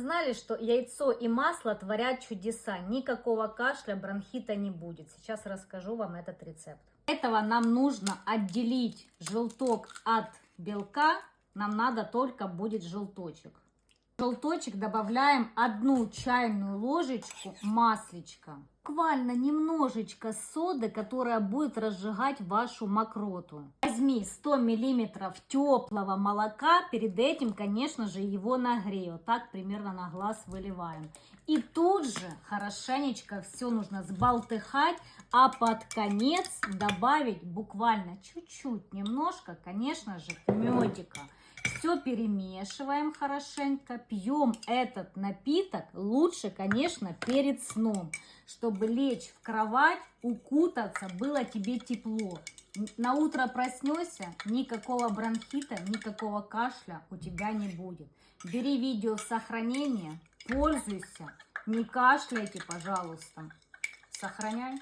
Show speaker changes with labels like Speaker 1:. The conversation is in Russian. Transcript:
Speaker 1: знали, что яйцо и масло творят чудеса? Никакого кашля, бронхита не будет. Сейчас расскажу вам этот рецепт. Для этого нам нужно отделить желток от белка. Нам надо только будет желточек. В желточек добавляем 1 чайную ложечку масличка. Буквально немножечко соды, которая будет разжигать вашу мокроту. Возьми 100 миллиметров теплого молока. Перед этим, конечно же, его нагрею. Так примерно на глаз выливаем. И тут же хорошенечко все нужно сболтыхать, а под конец добавить буквально чуть-чуть, немножко, конечно же, медика. Все перемешиваем хорошенько, пьем этот напиток лучше, конечно, перед сном, чтобы лечь в кровать, укутаться, было тебе тепло. На утро проснешься, никакого бронхита, никакого кашля у тебя не будет. Бери видео в сохранение, пользуйся, не кашляйте, пожалуйста. Сохраняй.